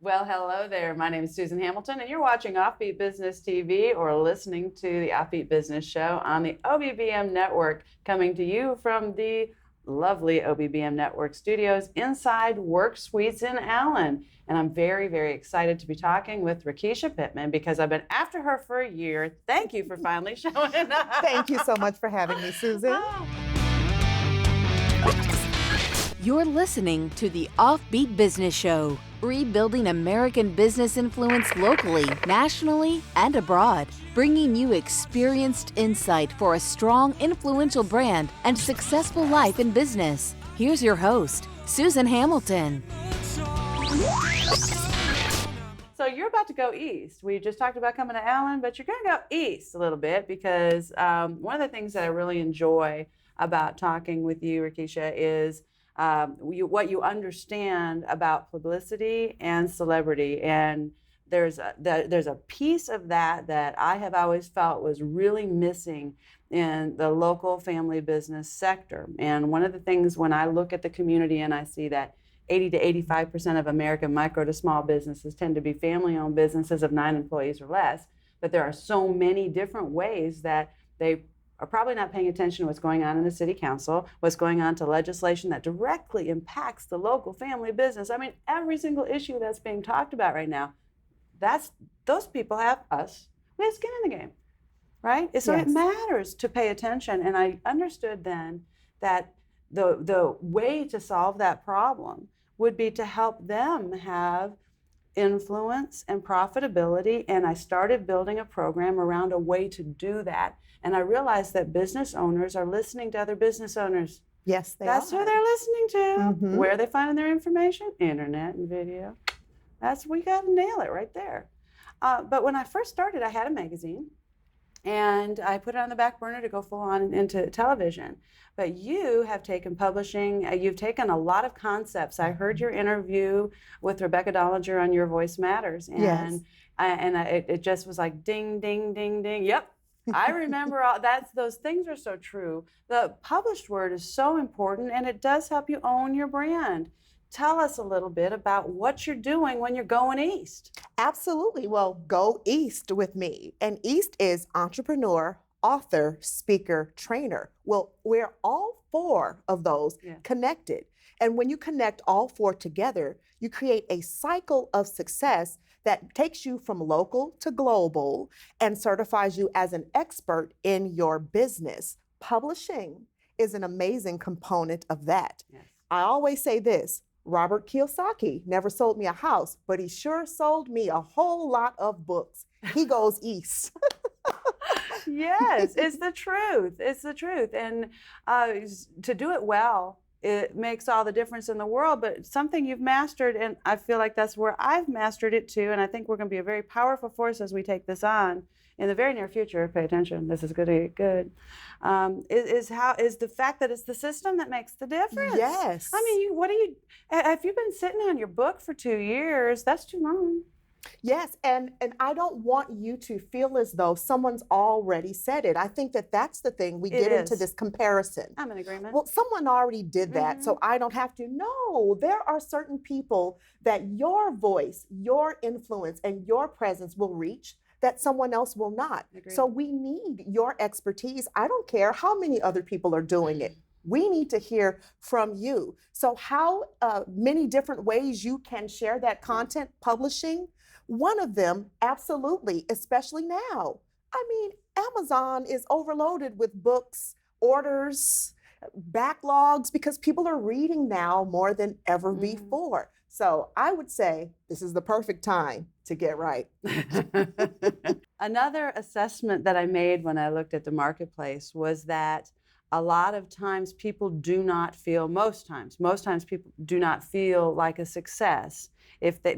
Well, hello there. My name is Susan Hamilton, and you're watching Offbeat Business TV or listening to the Offbeat Business Show on the OBBM network, coming to you from the lovely OBBM network studios inside Work Suites in Allen. And I'm very, very excited to be talking with Rekesha Pittman because I've been after her for a year. Thank you for finally showing up. Thank you so much for having me, Susan. You're listening to the Offbeat Business Show, rebuilding American business influence locally, nationally, and abroad, bringing you experienced insight for a strong, influential brand and successful life in business. Here's your host, Susan Hamilton. So you're about to go east. We just talked about coming to Allen, but you're going to go east a little bit because one of the things that I really enjoy about talking with you, Rekesha, is what you understand about publicity and celebrity. And there's a piece of that I have always felt was really missing in the local family business sector. And one of the things when I look at the community and I see that 80 to 85% of American micro to small businesses tend to be family-owned businesses of 9 employees or less, but there are so many different ways that they are probably not paying attention to what's going on in the city council, what's going on to legislation that directly impacts the local family business. I mean, every single issue that's being talked about right now, those people have us. We have skin in the game, right? So Yes. It matters to pay attention. And I understood then that the way to solve that problem would be to help them have influence and profitability. And I started building a program around a way to do that. And I realized that business owners are listening to other business owners. Yes, That's are. who they're listening to. Mhm. Where are they finding their information? Internet and video. We got to nail it right there. But when I first started, I had a magazine. And I put it on the back burner to go full on into television. But you have taken publishing, you've taken a lot of concepts. I heard your interview with Rebecca Dollinger on Your Voice Matters. And, Yes. it just was like ding, ding, ding, ding. Yep. I remember those things are so true. The published word is so important and it does help you own your brand. Tell us a little bit about what you're doing when you're going east. Absolutely. Well, go east with me. And east is entrepreneur, author, speaker, trainer. Well, we're all 4 of those connected. And when you connect all 4 together, you create a cycle of success that takes you from local to global and certifies you as an expert in your business. Publishing is an amazing component of that. Yes. I always say this, Robert Kiyosaki never sold me a house, but he sure sold me a whole lot of books. He goes east. Yes, it's the truth. It's the truth. And to do it well, it makes all the difference in the world, but something you've mastered, and I feel like that's where I've mastered it too, and I think we're going to be a very powerful force as we take this on in the very near future. Pay attention, this is going to get good, is the fact that it's the system that makes the difference. Yes. I mean, if you've been sitting on your book for 2 years, that's too long. Yes, and I don't want you to feel as though someone's already said it. I think that that's the thing. We get into this comparison. I'm in agreement. Well, someone already did that, so I don't have to. No, there are certain people that your voice, your influence, and your presence will reach that someone else will not. Agreed. So we need your expertise. I don't care how many other people are doing it. We need to hear from you. So how many different ways you can share that content, publishing, one of them, absolutely, especially now. I mean, Amazon is overloaded with books, orders, backlogs, because people are reading now more than ever before. So I would say this is the perfect time to get right. Another assessment that I made when I looked at the marketplace was that a lot of times people do not feel, most times people do not feel like a success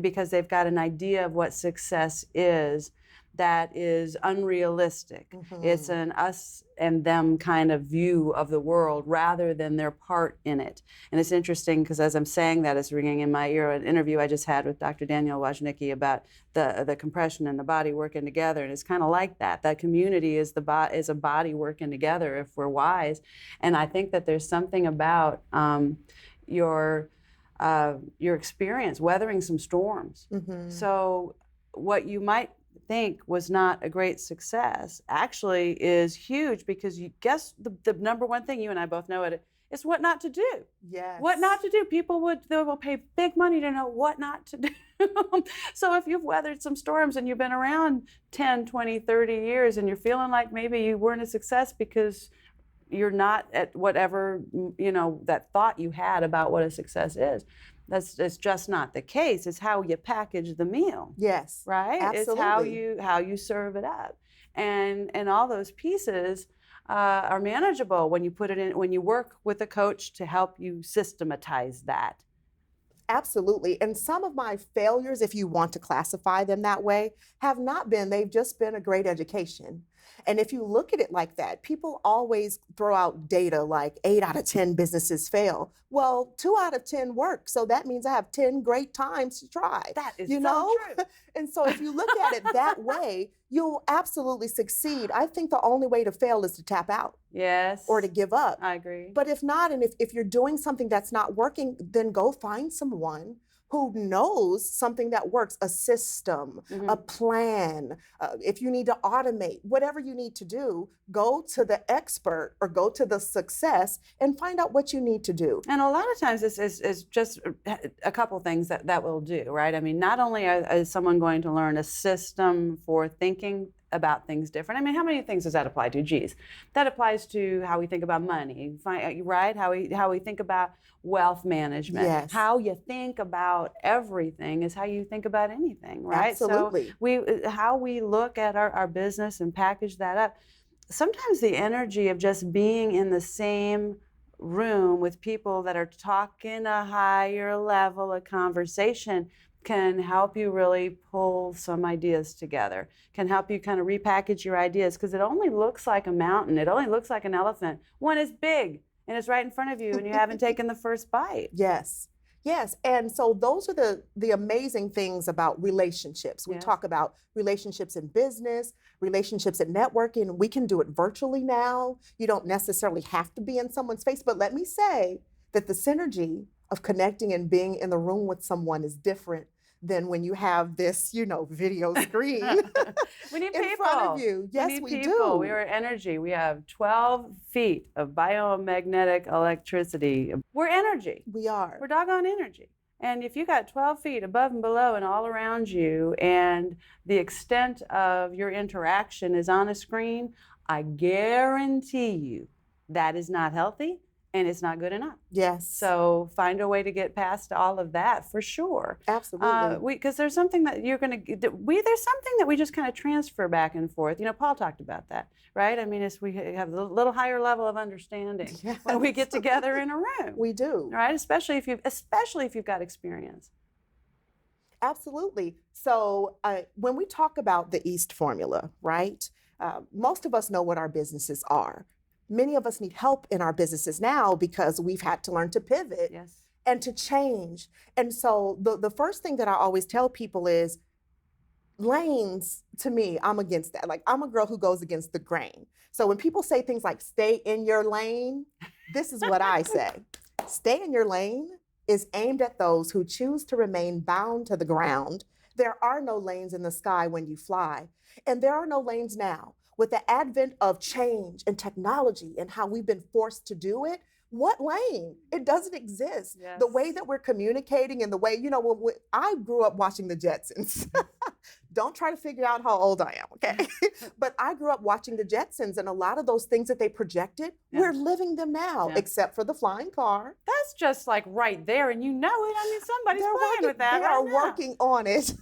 because they've got an idea of what success is that is unrealistic. Mhm. It's an us and them kind of view of the world rather than their part in it. And it's interesting because as I'm saying that, it's ringing in my ear, an interview I just had with Dr. Daniel Wojnicki about the compression and the body working together. And it's kind of like that. That community is a body working together if we're wise. And I think that there's something about your your experience weathering some storms. Mhm. So what you might think was not a great success actually is huge, because you guess the number one thing, you and I both know it, is what not to do. Yes. What not to do. They will pay big money to know what not to do. So if you've weathered some storms and you've been around 10, 20, 30 years and you're feeling like maybe you weren't a success because you're not at whatever, that thought you had about what a success is, that's just not the case. It's how you package the meal. Yes. Right? Absolutely. It's how you serve it up. And all those pieces are manageable when you put it in, when you work with a coach to help you systematize that. Absolutely. And some of my failures, if you want to classify them that way, have not been, they've just been a great education. And if you look at it like that, people always throw out data like 8 out of 10 businesses fail. Well, 2 out of 10 work. So that means I have 10 great times to try. That is you so know? true. And so if you look at it that way, you'll absolutely succeed. I think the only way to fail is to tap out Yes. or to give up. I agree. But if not, and if you're doing something that's not working, then go find someone who knows something that works, a system, a plan. If you need to automate, whatever you need to do, go to the expert or go to the success and find out what you need to do. And a lot of times this is just a couple things that will do, right? I mean, not only is someone going to learn a system for thinking about things different. I mean, how many things does that apply to? Geez, that applies to how we think about money, right? How we think about wealth management. Yes. How you think about everything is how you think about anything, right? Absolutely. So how we look at our business and package that up. Sometimes the energy of just being in the same room with people that are talking a higher level of conversation can help you really pull some ideas together, can help you kind of repackage your ideas, because it only looks like a mountain, it only looks like an elephant when it's big and it's right in front of you and you haven't taken the first bite. Yes. Yes. And so those are the amazing things about relationships. We Yes. talk about relationships in business, relationships in networking. We can do it virtually now. You don't necessarily have to be in someone's face. But let me say that the synergy of connecting and being in the room with someone is different than when you have this, video screen We need in people. front of you. Yes, need we people. do. We are energy. We have 12 feet of biomagnetic electricity. We're energy. We are. We're doggone energy. And if you got 12 feet above and below and all around you, and the extent of your interaction is on a screen, I guarantee you that is not healthy and it's not good enough. Yes. So find a way to get past all of that for sure. Absolutely. Because there's something that you're going to, there's something that we just kind of transfer back and forth. Paul talked about that, right? I mean, we have a little higher level of understanding when we get together in a room. We do. Right? Especially if you've got experience. Absolutely. So when we talk about the East formula, right? Most of us know what our businesses are. Many of us need help in our businesses now because we've had to learn to pivot Yes. and to change. And so the first thing that I always tell people is lanes, to me, I'm against that. Like, I'm a girl who goes against the grain. So when people say things like stay in your lane, this is what I say. Stay in your lane is aimed at those who choose to remain bound to the ground. There are no lanes in the sky when you fly, and there are no lanes now. With the advent of change and technology and how we've been forced to do it, what lane? It doesn't exist. Yes. The way that we're communicating and the way, when I grew up watching the Jetsons. Don't try to figure out how old I am, okay? But I grew up watching the Jetsons, and a lot of those things that they projected, Yeah. we're living them now, Yeah. except for the flying car. That's just like right there, and you know it. I mean, somebody's They're playing working, with that they right are now. working on it.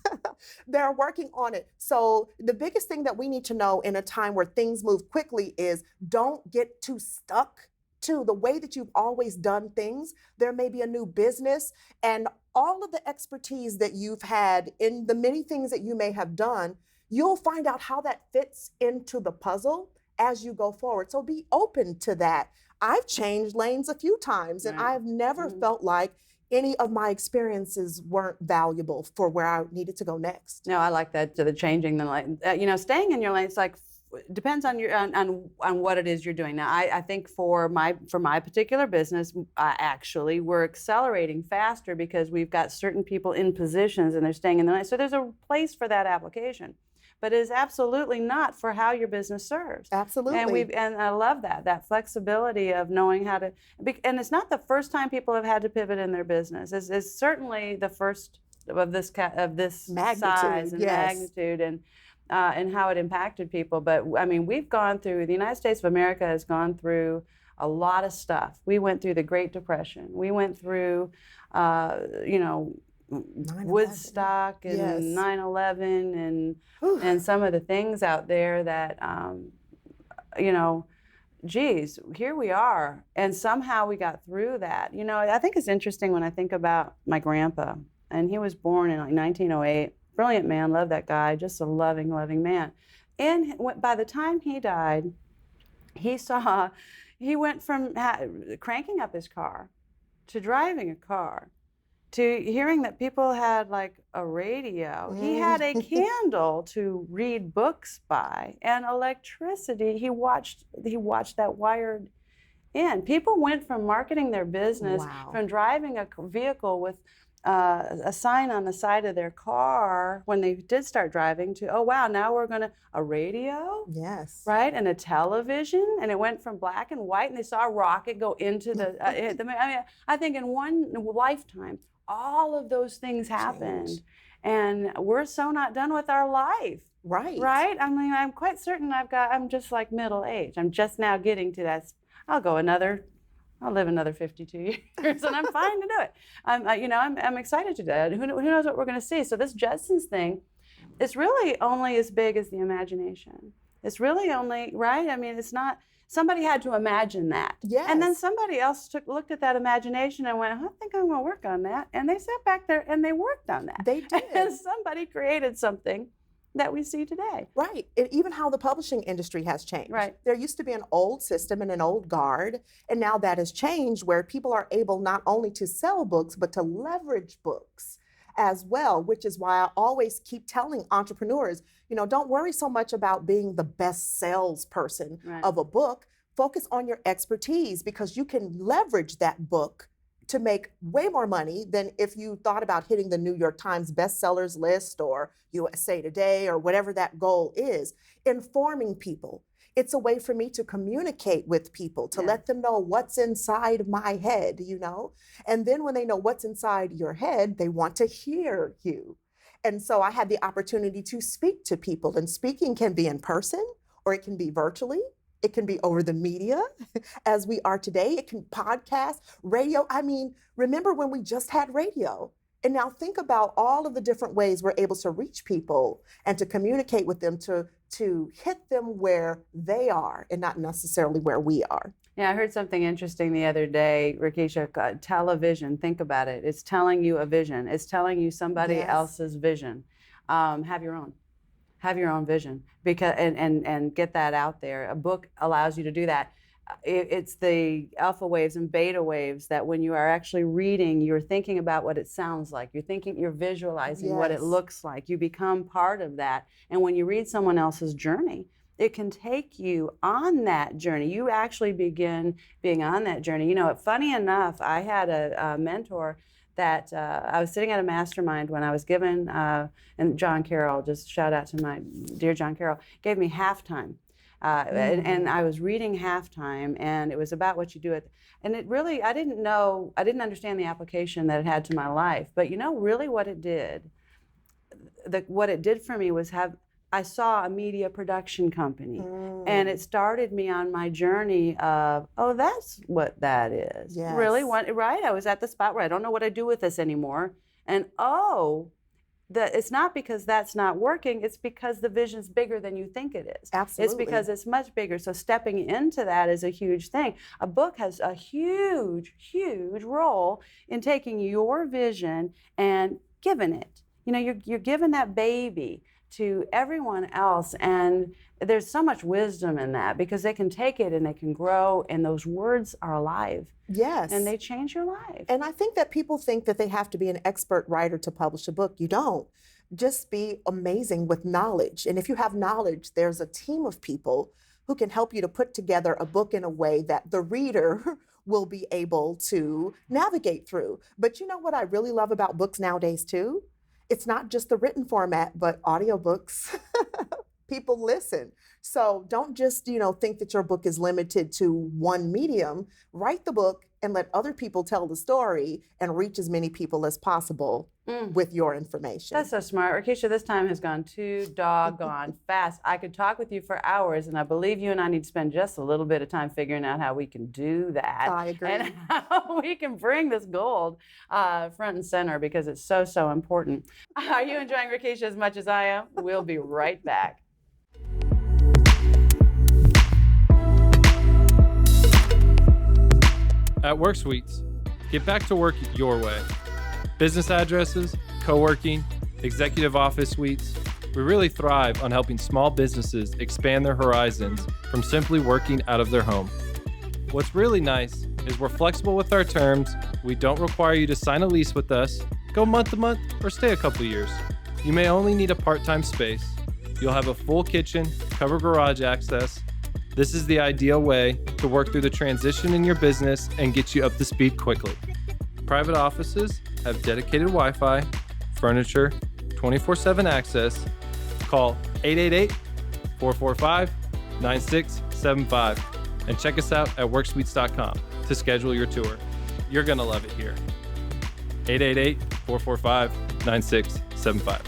They're working on it. So the biggest thing that we need to know in a time where things move quickly is don't get too stuck to the way that you've always done things. There may be a new business, and all of the expertise that you've had in the many things that you may have done, you'll find out how that fits into the puzzle as you go forward. So be open to that. I've changed lanes a few times, and Right. I've never felt like any of my experiences weren't valuable for where I needed to go next. No, I like that, the changing the lane. Staying in your lane, it's like depends on your on what it is you're doing. Now, I think for my particular business, actually, we're accelerating faster because we've got certain people in positions and they're staying in the line. So there's a place for that application, but it is absolutely not for how your business serves. Absolutely. And I love that flexibility of knowing how to. And it's not the first time people have had to pivot in their business. It's certainly the first of this Magnitude, size and yes. magnitude and how it impacted people. But I mean, we've gone through, the United States of America has gone through a lot of stuff. We went through the Great Depression. We went through, you know, 9/11. Woodstock and Yes. 9/11 and Whew. and some of the things out there that, you know, geez, here we are. And somehow we got through that. You know, I think it's interesting when I think about my grandpa, and he was born in like 1908. Brilliant man, love that guy, just a loving, loving man. And by the time he died, he went from cranking up his car to driving a car to hearing that people had like a radio. He had a candle to read books by and electricity. He watched that wired in. People went from marketing their business, Wow. from driving a vehicle with a sign on the side of their car when they did start driving to, oh wow, now we're gonna, a radio, Yes. right, and a television, and it went from black and white, and they saw a rocket go into the, I mean, I think in one lifetime, all of those things happened. Change. And we're so not done with our life. Right. Right? I mean, I'm quite certain I'm just like middle age. I'm just now getting to that. I'll live another 52 years, and I'm fine to do it. I'm excited to do it. Who knows what we're going to see? So this Jetsons thing, it's really only as big as the imagination. It's really only, right? I mean, it's not, somebody had to imagine that. Yes. And then somebody else looked at that imagination and went, I think I'm going to work on that. And they sat back there and they worked on that. They did. And somebody created something that we see today. Right. And even how the publishing industry has changed. Right. There used to be an old system and an old guard, and now that has changed where people are able not only to sell books, but to leverage books as well, which is why I always keep telling entrepreneurs, don't worry so much about being the best salesperson Right. of a book. Focus on your expertise because you can leverage that book to make way more money than if you thought about hitting the New York Times bestsellers list or USA Today or whatever that goal is. Informing people. It's a way for me to communicate with people, to Yeah. let them know what's inside my head, And then when they know what's inside your head, they want to hear you. And so I had the opportunity to speak to people, and speaking can be in person or it can be virtually. It can be over the media as we are today. It can podcast, radio. I mean, remember when we just had radio? And now think about all of the different ways we're able to reach people and to communicate with them, to hit them where they are and not necessarily where we are. Yeah, I heard something interesting the other day, Rekesha. Television, think about it. It's telling you a vision. It's telling you somebody Yes. else's vision. Have your own. Have your own vision, because and get that out there. A book allows you to do that. It's the alpha waves and beta waves that when you are actually reading, you're thinking about what it sounds like. You're visualizing what it Yes. looks like. You become part of that. And when you read someone else's journey, it can take you on that journey. You actually begin being on that journey. Funny enough, I had a mentor that I was sitting at a mastermind when I was given, and John Carroll, just shout out to my dear John Carroll, gave me halftime. And I was reading halftime, and it was about what you do and it really, I didn't understand the application that it had to my life. But really what it did for me was I saw a media production company, and it started me on my journey of, oh, that's what that is. Yes. Really, right? I was at the spot where I don't know what I do with this anymore. And it's not because that's not working, it's because the vision's bigger than you think it is. Absolutely. It's because it's much bigger. So stepping into that is a huge thing. A book has a huge, huge role in taking your vision and giving it. You're giving that baby to everyone else, and there's so much wisdom in that because they can take it and they can grow, and those words are alive. Yes. And they change your life. And I think that people think that they have to be an expert writer to publish a book. You don't. just be amazing with knowledge. And if you have knowledge, there's a team of people who can help you to put together a book in a way that the reader will be able to navigate through. But you know what I really love about books nowadays too? It's not just the written format, but audiobooks. People listen. So don't just, think that your book is limited to one medium. Write the book and let other people tell the story and reach as many people as possible with your information. That's so smart. Rekesha, this time has gone too doggone fast. I could talk with you for hours, and I believe you and I need to spend just a little bit of time figuring out how we can do that. I agree. And how we can bring this gold front and center, because it's so, so important. Are you enjoying Rekesha as much as I am? We'll be right back. At WorkSuites, get back to work your way. Business addresses, co-working, executive office suites. We really thrive on helping small businesses expand their horizons from simply working out of their home. What's really nice is we're flexible with our terms. We don't require you to sign a lease with us, go month to month, or stay a couple years. You may only need a part-time space. You'll have a full kitchen, covered garage access. This is the ideal way to work through the transition in your business and get you up to speed quickly. Private offices have dedicated Wi-Fi, furniture, 24/7 access. Call 888-445-9675 and check us out at worksuites.com to schedule your tour. You're going to love it here. 888-445-9675.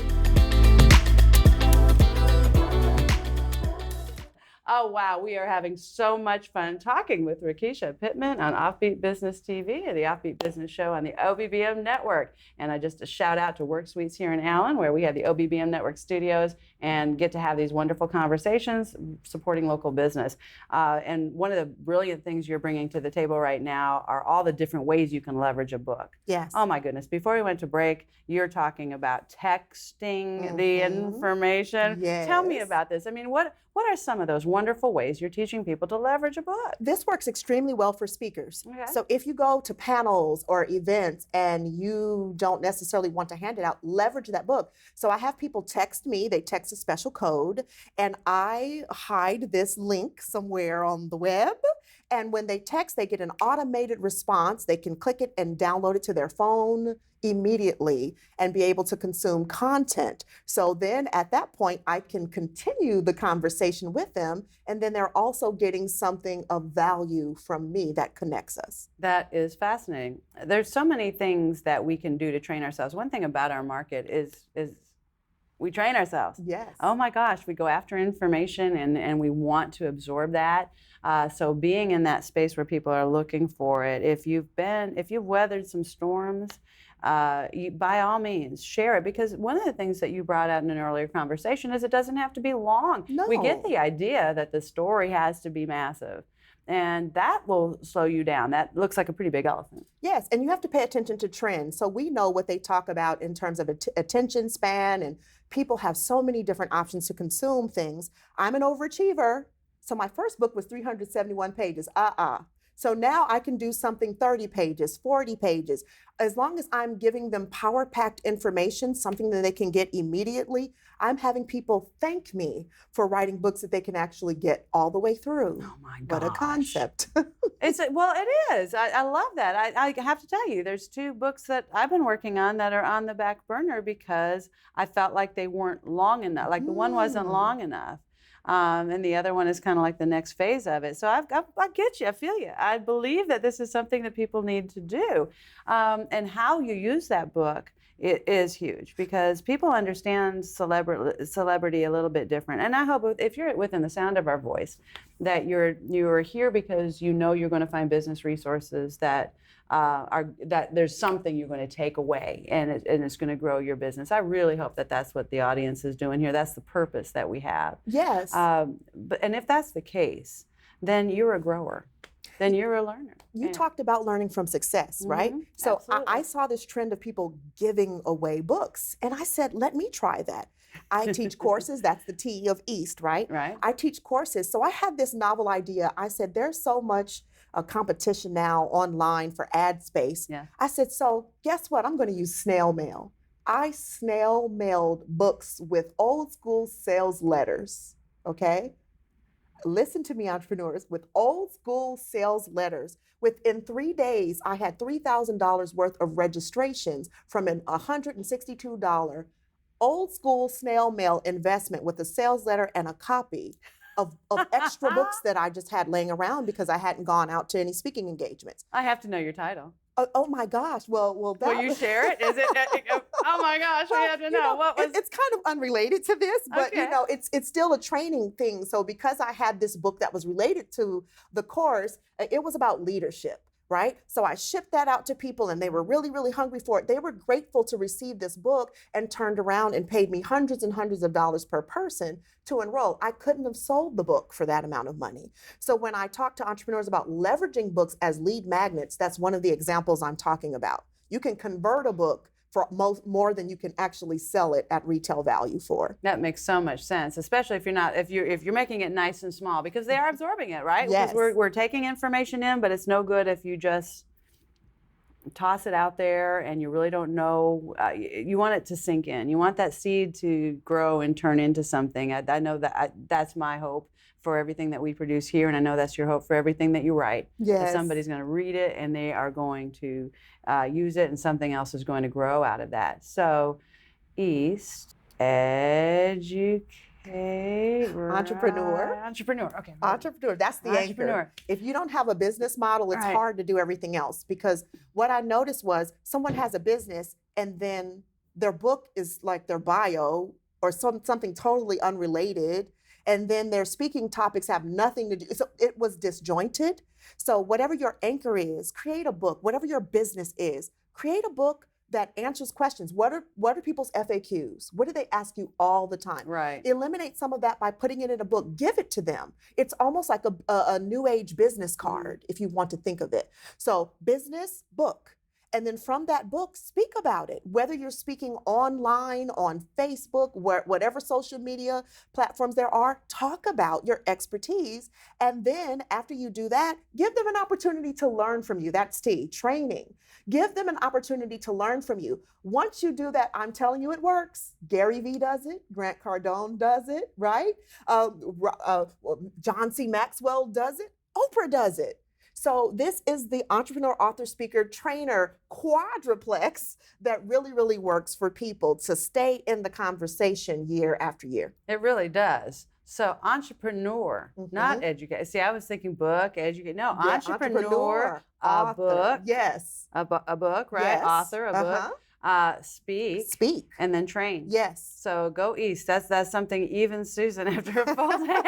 Oh, wow. We are having so much fun talking with Rekesha Pittman on Offbeat Business TV and the Offbeat Business Show on the OBBM Network. And just a shout out to WorkSuites here in Allen, where we have the OBBM Network studios and get to have these wonderful conversations supporting local business. And one of the brilliant things you're bringing to the table right now are all the different ways you can leverage a book. Yes. Oh, my goodness. Before we went to break, you're talking about texting the information. Yes. Tell me about this. I mean, what are some of those wonderful ways you're teaching people to leverage a book? This works extremely well for speakers. Okay. So if you go to panels or events and you don't necessarily want to hand it out, leverage that book. So I have people text me, they text a special code, and I hide this link somewhere on the web. And when they text, they get an automated response. They can click it and download it to their phone immediately and be able to consume content. So then at that point, I can continue the conversation with them. And then they're also getting something of value from me that connects us. That is fascinating. There's so many things that we can do to train ourselves. One thing about our market is we train ourselves. Yes. Oh my gosh, we go after information and we want to absorb that. So being in that space where people are looking for it, if you've weathered some storms, by all means, share it, because one of the things that you brought out in an earlier conversation is it doesn't have to be long. No. We get the idea that the story has to be massive, and that will slow you down. That looks like a pretty big elephant. Yes, and you have to pay attention to trends. So we know what they talk about in terms of attention span, and people have so many different options to consume things. I'm an overachiever. So my first book was 371 pages. So now I can do something 30 pages, 40 pages. As long as I'm giving them power-packed information, something that they can get immediately, I'm having people thank me for writing books that they can actually get all the way through. Oh my gosh. What a concept. Well, it is. I love that. I have to tell you, there's 2 books that I've been working on that are on the back burner because I felt like they weren't long enough. Like the one wasn't long enough. And the other one is kind of like the next phase of it. So I get you. I feel you. I believe that this is something that people need to do. And how you use that book, it is huge, because people understand celebrity a little bit different. And I hope if you're within the sound of our voice, that you're here because you know you're going to find business resources that there's something you're going to take away, and it's going to grow your business. I really hope that that's what the audience is doing here. That's the purpose that we have. Yes. And if that's the case, then you're a grower. Then you're a learner. You talked about learning from success, right? So I saw this trend of people giving away books, and I said, let me try that. I teach courses. That's the T of East, right? Right. I teach courses. So I had this novel idea. I said, there's so much competition now online for ad space. Yeah. I said, so guess what? I'm going to use snail mail. I snail mailed books with old school sales letters, okay? Listen to me, entrepreneurs, with old school sales letters. Within 3 days, I had $3,000 worth of registrations from an $162 old school snail mail investment with a sales letter and a copy of extra books that I just had laying around because I hadn't gone out to any speaking engagements. I have to know your title. Oh my gosh! Well, that. Will you share it? Is it? Oh my gosh! Well, we have to know what was. It's kind of unrelated to this, but Okay. it's still a training thing. So because I had this book that was related to the course, it was about leadership, right? So I shipped that out to people, and they were really, really hungry for it. They were grateful to receive this book, and turned around and paid me hundreds and hundreds of dollars per person to enroll. I couldn't have sold the book for that amount of money. So when I talk to entrepreneurs about leveraging books as lead magnets, that's one of the examples I'm talking about. You can convert a book for more than you can actually sell it at retail value for. That makes so much sense, especially if you're making it nice and small, because they are absorbing it, right? Yes. Because we're taking information in, but it's no good if you just toss it out there and you really don't know. You want it to sink in. You want that seed to grow and turn into something. I know that's my hope for everything that we produce here, and I know that's your hope for everything that you write. Yes. That somebody's going to read it and they are going to use it, and something else is going to grow out of that. So, East, educate, Entrepreneur. Entrepreneur. Okay. Entrepreneur, that's the Entrepreneur. anchor. If you don't have a business model, it's Right. hard to do everything else, because what I noticed was someone has a business and then their book is like their bio or something totally unrelated, and then their speaking topics have nothing to do. So it was disjointed. So whatever your anchor is, create a book. Whatever your business is, create a book that answers questions. What are people's FAQs? What do they ask you all the time? Right. Eliminate some of that by putting it in a book. Give it to them. It's almost like a new age business card, if you want to think of it. So business, book. And then from that book, speak about it. Whether you're speaking online, on Facebook, whatever social media platforms there are, talk about your expertise. And then after you do that, give them an opportunity to learn from you. That's T, training. Give them an opportunity to learn from you. Once you do that, I'm telling you it works. Gary Vee does it. Grant Cardone does it, right? John C. Maxwell does it. Oprah does it. So this is the entrepreneur, author, speaker, trainer quadruplex that really, really works for people to stay in the conversation year after year. It really does. So entrepreneur, not educate. See, I was thinking book, educate. No, Yeah, entrepreneur, a author. book, Yes. a book, right? Yes. Author, a book. Speak, Speak. and then train. Yes. So go east. That's something even Susan, after a full day,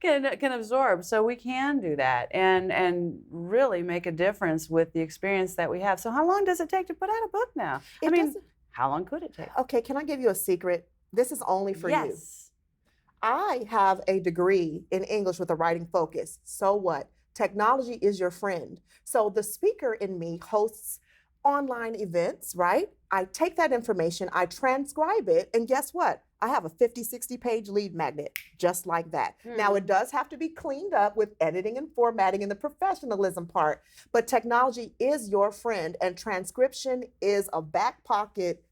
can absorb. So we can do that and really make a difference with the experience that we have. So how long does it take to put out a book now? It doesn't- how long could it take? Okay, can I give you a secret? This is only for you. Yes. I have a degree in English with a writing focus. So what? Technology is your friend. So the speaker in me hosts online events, right? I take that information, I transcribe it, and guess what? I have a 50, 60-page lead magnet, just like that. Now, it does have to be cleaned up with editing and formatting and the professionalism part, but technology is your friend, and transcription is a back pocket,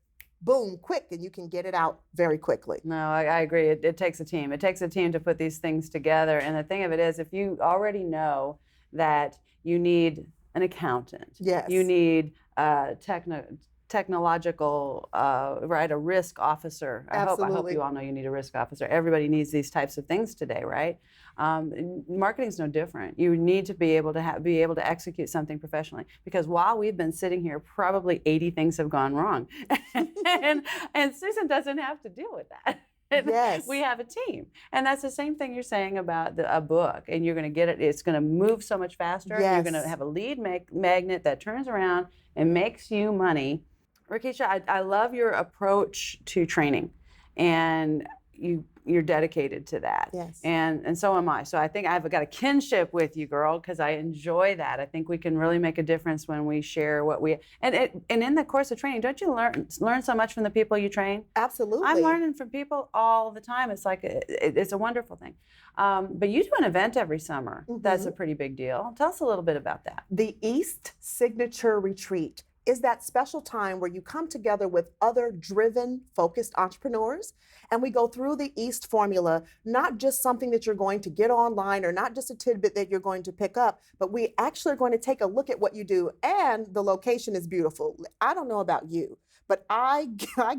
boom, quick, and you can get it out very quickly. No, I agree. It takes a team. It takes a team to put these things together. And the thing of it is, if you already know that you need an accountant, Yes. you need technological, right, a risk officer. I hope Absolutely. you all know you need a risk officer. Everybody needs these types of things today, right? Marketing's no different. You need to be able to execute something professionally, because while we've been sitting here, probably 80 things have gone wrong, and Susan doesn't have to deal with that. Yes. We have a team. And that's the same thing you're saying about a book. And you're going to get it, it's going to move so much faster. Yes. You're going to have a lead magnet that turns around and makes you money. Rekesha, I love your approach to training. And you're dedicated to that. Yes. And so am I. So I think I've got a kinship with you, girl, because I enjoy that. I think we can really make a difference when we share what we and in the course of training, don't you learn so much from the people you train? Absolutely. I'm learning from people all the time. It's like it's a wonderful thing. But you do an event every summer. That's a pretty big deal. Tell us a little bit about that. The East Signature Retreat. is that special time where you come together with other driven, focused entrepreneurs, and we go through the East formula, not just something that you're going to get online or not just a tidbit that you're going to pick up, but we actually are going to take a look at what you do, and the location is beautiful. I don't know about you, but I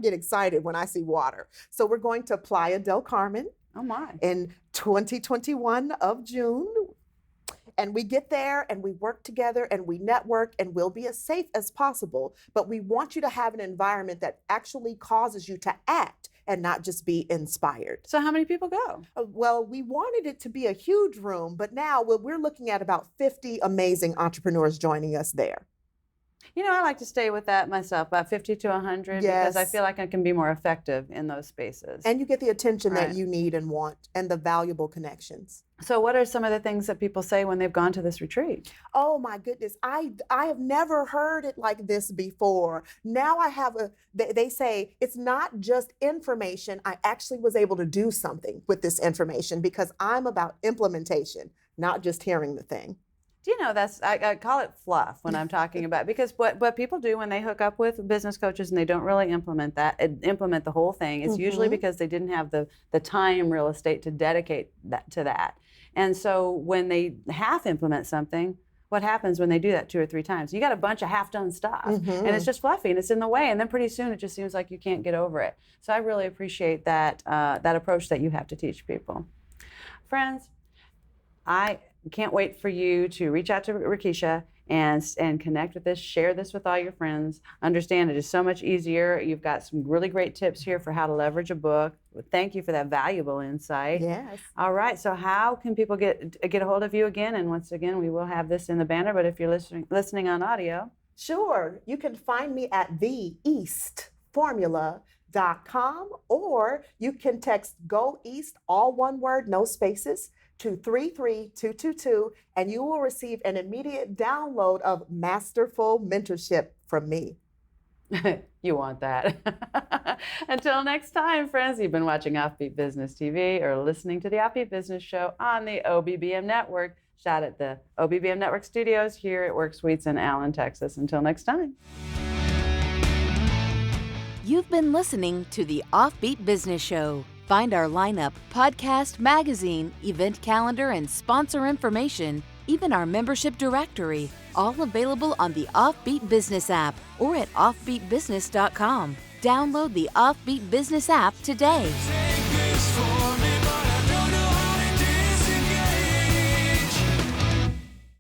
get excited when I see water. So we're going to Playa del Carmen. Oh my. In 2021 of June. And we get there and we work together and we network and we'll be as safe as possible. But we want you to have an environment that actually causes you to act and not just be inspired. So how many people go? Well, we wanted it to be a huge room, but now we're looking at about 50 amazing entrepreneurs joining us there. You know, I like to stay with that myself, about 50 to 100, because I Yes. feel like I can be more effective in those spaces. And you get the attention Right. that you need and want and the valuable connections. So what are some of the things that people say when they've gone to this retreat? Oh my goodness, I have never heard it like this before. Now I have they say it's not just information. I actually was able to do something with this information because I'm about implementation, not just hearing the thing. Do you know, I call it fluff when I'm talking about, because what people do when they hook up with business coaches and they don't really implement the whole thing, it's usually because they didn't have the time real estate to dedicate to that. And so when they half implement something, what happens when they do that 2 or 3 times? You got a bunch of half-done stuff, and it's just fluffy, and it's in the way, and then pretty soon it just seems like you can't get over it. So I really appreciate that approach that you have to teach people. Friends, I can't wait for you to reach out to Rekesha and connect with this, share this with all your friends. Understand it is so much easier. You've got some really great tips here for how to leverage a book. Thank you for that valuable insight. Yes. All right, so how can people get a hold of you again? And once again, we will have this in the banner, but if you're listening on audio. Sure. You can find me at theeastformula.com, or you can text Go East, all one word, no spaces, to 33222, and you will receive an immediate download of masterful mentorship from me. You want that. Until next time, friends, you've been watching Offbeat Business TV or listening to the Offbeat Business Show on the OBBM Network. Shot at the OBBM Network Studios here at Work Suites in Allen, Texas. Until next time. You've been listening to the Offbeat Business Show. Find our lineup, podcast, magazine, event calendar, and sponsor information, even our membership directory, all available on the Offbeat Business app or at offbeatbusiness.com. Download the Offbeat Business app today.